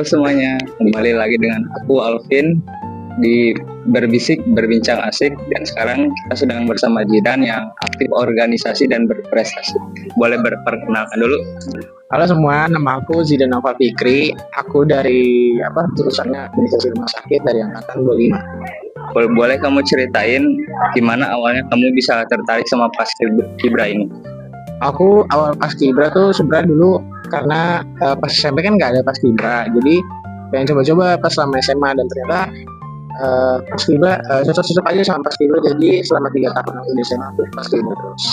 Halo semuanya, kembali lagi dengan aku Alvin di Berbisik Berbincang Asik, dan sekarang kita sedang bersama Jidan yang aktif organisasi dan berprestasi. Boleh berperkenalkan dulu? Halo semua, nama aku Zidan Nova Fikri. Aku dari jurusannya administrasi rumah sakit dari angkatan 25. Boleh kamu ceritain gimana awalnya kamu bisa tertarik sama Paskibra ini? Aku awal Paskibra tuh sebenarnya dulu karena pas SMP kan nggak ada Paskibra, jadi pengen coba-coba pas selama SMA, dan ternyata Paskibra cocok-cocok aja sama Paskibra. Jadi selama 3 tahun aku di SMA aku Paskibra terus.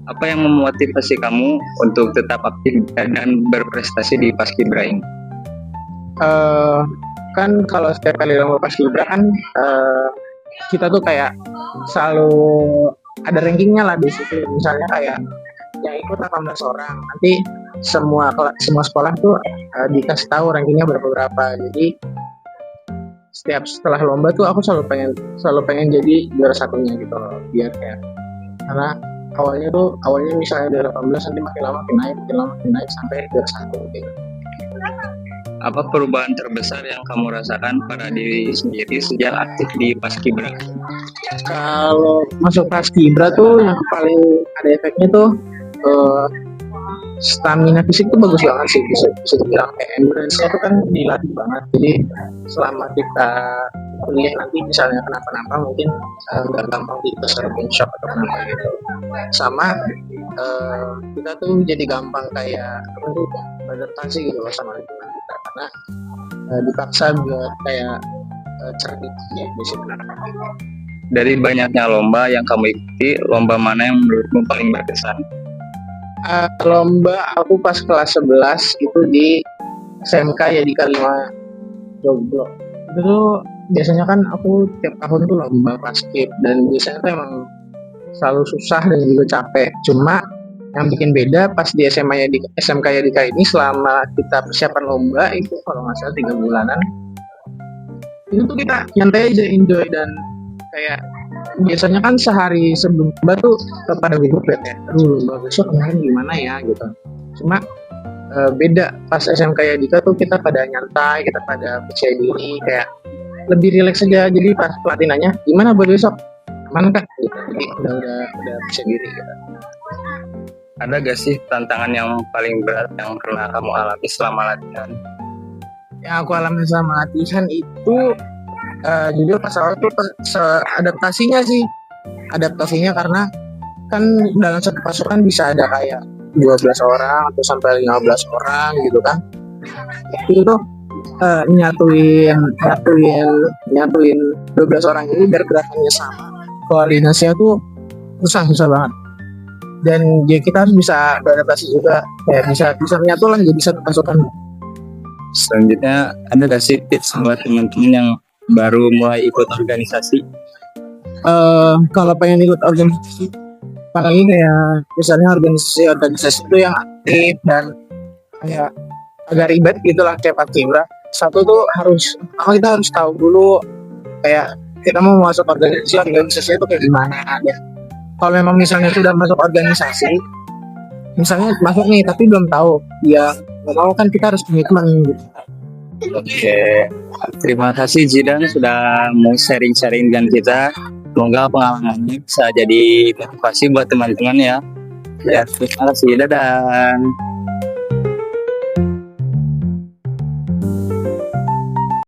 Apa yang memotivasi kamu untuk tetap aktif dan berprestasi di Paskibra ini? Kan kalau setiap kali lomba Paskibra kan kita tuh kayak selalu ada rankingnya lah di situ. Misalnya kayak yang ikut 18 orang, nanti semua sekolah tuh dikasih tahu rankingnya berapa. Jadi setelah lomba tuh aku selalu pengen jadi juara satunya gitu loh, biar kayak, karena awalnya misalnya dari 18 nanti makin lama makin naik sampai juara satu gitu. Apa perubahan terbesar yang kamu rasakan pada diri sendiri sejak aktif di Paskibra? Kalau masuk Paskibra tuh yang paling ada efeknya tuh stamina fisik tuh bagus banget sih, bisa dibilang kayak endurance-nya tuh kan dilatih banget. Jadi selama kita kuliah nanti misalnya kenapa-napa mungkin nggak gampang kita sering shock atau kenapa gitu. Sama kita tuh jadi gampang kayak beradaptasi gitu loh sama lingkungan kita, karena dipaksa buat kayak cerdik ya biasanya. Dari banyaknya lomba yang kamu ikuti, lomba mana yang menurutmu paling berkesan? Lomba aku pas kelas 11 itu di SMK ya di Kalima Joglo. Itu tuh biasanya kan aku tiap tahun tuh lomba paskib, dan biasanya tuh emang selalu susah dan juga capek. Cuma yang bikin beda pas di SMK Yadika ini, selama kita persiapan lomba itu kalau nggak salah 3 bulanan, itu tuh kita nyantai aja, enjoy, dan kayak biasanya kan sehari sebelum lomba tuh pada gugup ya, lomba besok kemarin gimana ya gitu. Cuma beda pas SMK Yadika tuh kita pada nyantai, kita pada percaya diri, kayak lebih rileks aja. Jadi pas pelatih nanya gimana buat besok, aman kan gitu. Jadi udah percaya diri gitu. Ada gak sih tantangan yang paling berat yang pernah kamu alami selama latihan? Yang aku alami selama latihan itu jujur pas awal tuh adaptasinya karena kan dalam satu pasukan bisa ada kayak 12 orang atau sampai 15 orang gitu kan. Itu tuh nyatuin 12 orang ini biar gerakannya sama, koordinasinya tuh susah banget. Dan ya kita harus bisa beradaptasi juga, kayak bisa menyatu lah jadi satu pasukan. Selanjutnya, ada gak sih tips buat teman-teman yang baru mulai ikut organisasi? Kalau pengen ikut organisasi, apalagi kayak misalnya organisasi itu yang aktif dan kayak agak ribet gitulah kayak Paskibra. Satu tuh kita harus tahu dulu kayak kita mau masuk organisasi itu kayak gimana ya. Kalau memang misalnya sudah masuk organisasi, misalnya masuk nih tapi belum tahu, ya nggak mau kan, kita harus komitmen gitu. Oke, terima kasih Jidan sudah mau sharing-sharing dengan kita. Semoga pengalamannya bisa jadi motivasi buat teman-teman ya. Ya, terima kasih, dadah.